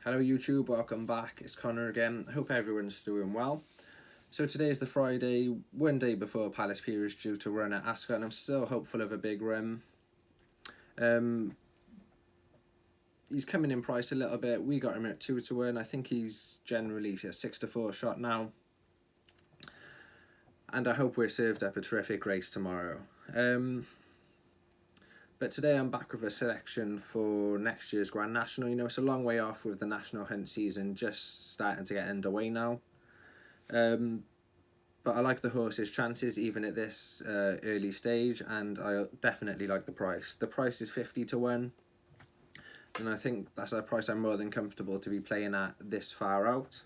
Hello YouTube, welcome back. It's Connor again. I hope everyone's doing well. So today is the Friday, one day before Palace Pier is due to run at Ascot, and I'm still hopeful of a big run. He's coming in price a little bit. We got him at 2 to 1. I think he's generally a 6 to 4 shot now. And I hope we're served up a terrific race tomorrow. But today I'm back with a selection for next year's Grand National. You know, it's a long way off with the National Hunt season just starting to get underway now. But I like the horse's chances even at this early stage, and I definitely like the price. The price is 50 to 1, and I think that's a price I'm more than comfortable to be playing at this far out.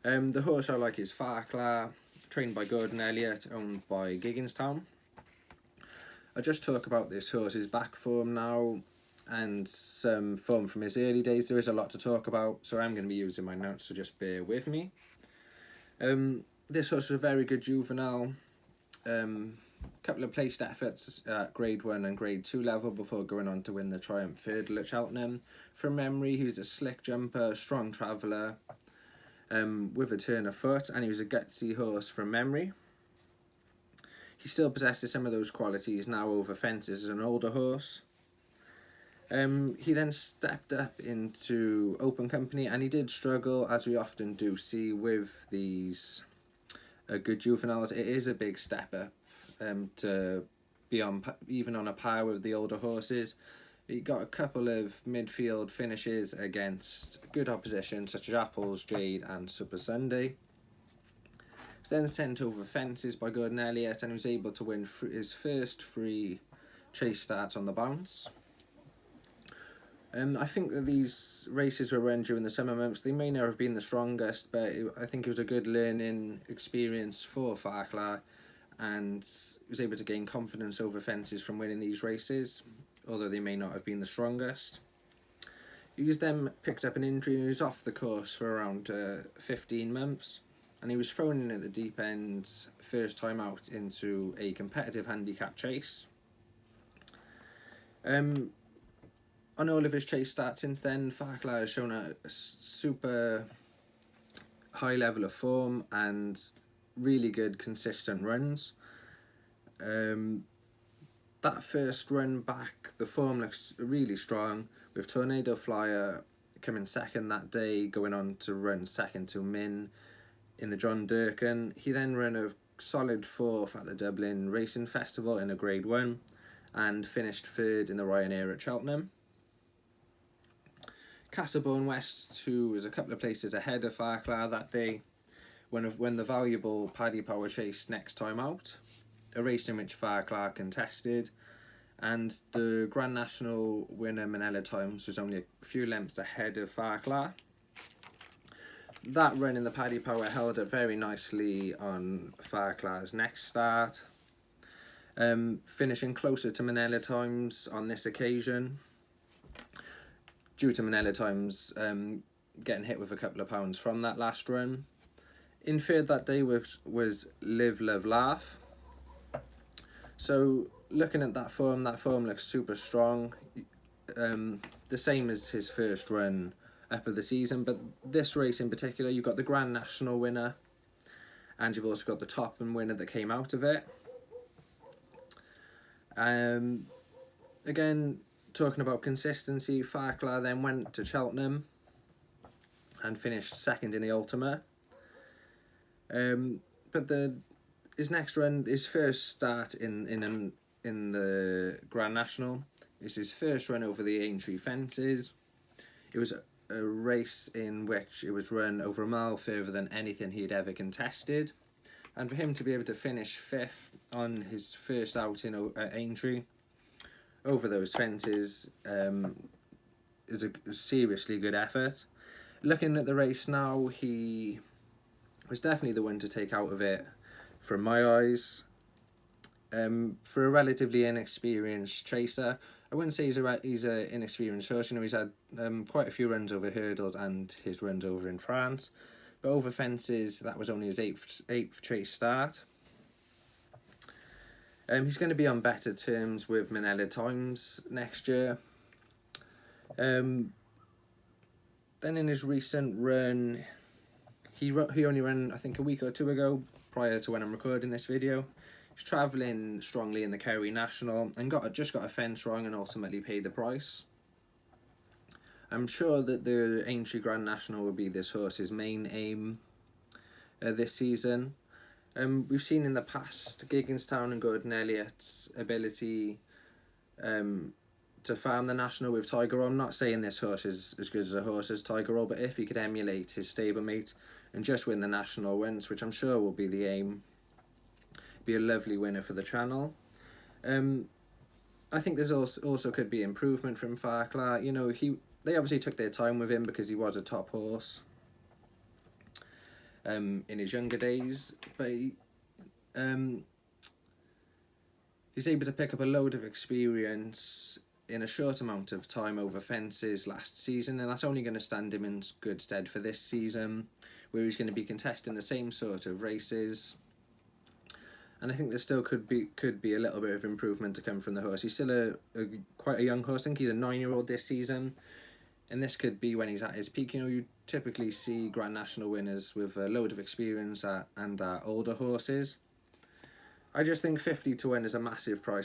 The horse I like is Farclas, trained by Gordon Elliott, owned by Gigginstown. I just talk about this horse's back form now and some form from his early days. There is a lot to talk about, so I'm going to be using my notes, so just bear with me. This horse was a very good juvenile. Couple of placed efforts at Grade 1 and Grade 2 level before going on to win the Triumph Hurdle at Cheltenham. From memory, he was a slick jumper, strong traveller, with a turn of foot, and he was a gutsy horse from memory. He still possesses some of those qualities now over fences as an older horse. He then stepped up into open company, and he did struggle, as we often do see with these good juveniles. It is a big step up to be on even on a par with the older horses. He got a couple of midfield finishes against good opposition such as Apples, Jade and Super Sunday. He was then sent over fences by Gordon Elliott, and he was able to win his first 3 chase starts on the bounce. I think that these races were run during the summer months. They may not have been the strongest, but I think it was a good learning experience for Farclas, and he was able to gain confidence over fences from winning these races, although they may not have been the strongest. He was then picked up an injury and he was off the course for around 15 months, and he was thrown in at the deep end first time out into a competitive handicap chase. On all of his chase starts since then, Farclas has shown a super high level of form and really good consistent runs. That first run back, the form looks really strong, with Tornado Flyer coming second that day, going on to run second to Min in the John Durkan. He then ran a solid 4th at the Dublin Racing Festival in a Grade 1 and finished 3rd in the Ryanair at Cheltenham. Castlebourne West, who was a couple of places ahead of Farclas that day, when the valuable Paddy Power chase next time out, a race in which Farclas contested, and the Grand National winner Manila Times was only a few lengths ahead of Farclas. That run in the Paddy Power held up very nicely on Farclas' next start, finishing closer to Manila Times on this occasion, due to Manila Times getting hit with a couple of pounds from that last run. In third that day was Live, Love, Laugh. So looking at that form looks super strong. The same as his first run up of the season, but this race in particular, you've got the Grand National winner, and you've also got the Topham winner that came out of it. Again, talking about consistency, Farclas then went to Cheltenham and finished second in the Ultima. But his next run, his first start in the Grand National, is his first run over the Aintree fences. It was a race in which it was run over a mile further than anything he had ever contested, and for him to be able to finish 5th on his first outing at Aintree over those fences is a seriously good effort. Looking at the race now, he was definitely the one to take out of it from my eyes. For a relatively inexperienced chaser, I wouldn't say he's an inexperienced horse. You know, he's had quite a few runs over hurdles and his runs over in France, but over fences that was only his eighth chase start. He's going to be on better terms with Manila Times next year. Then in his recent run, he only ran, I think, a week or two ago, prior to when I'm recording this video. He's travelling strongly in the Kerry National and just got a fence wrong and ultimately paid the price. I'm sure that the Aintree Grand National will be this horse's main aim this season. We've seen in the past Gigginstown and Gordon Elliott's ability to farm the National with Tiger Roll. I'm not saying this horse is as good as a horse as Tiger Roll, but if he could emulate his stablemate and just win the National once, which I'm sure will be the aim, be a lovely winner for the channel. I think there's also could be improvement from Farclas. You know, they obviously took their time with him because he was a top horse in his younger days, but he's able to pick up a load of experience in a short amount of time over fences last season, and that's only going to stand him in good stead for this season, where he's going to be contesting the same sort of races. And I think there still could be a little bit of improvement to come from the horse. He's still quite a young horse. I think he's a 9-year-old this season, and this could be when he's at his peak. You know, you typically see Grand National winners with a load of experience and older horses. I just think 50 to 1 is a massive price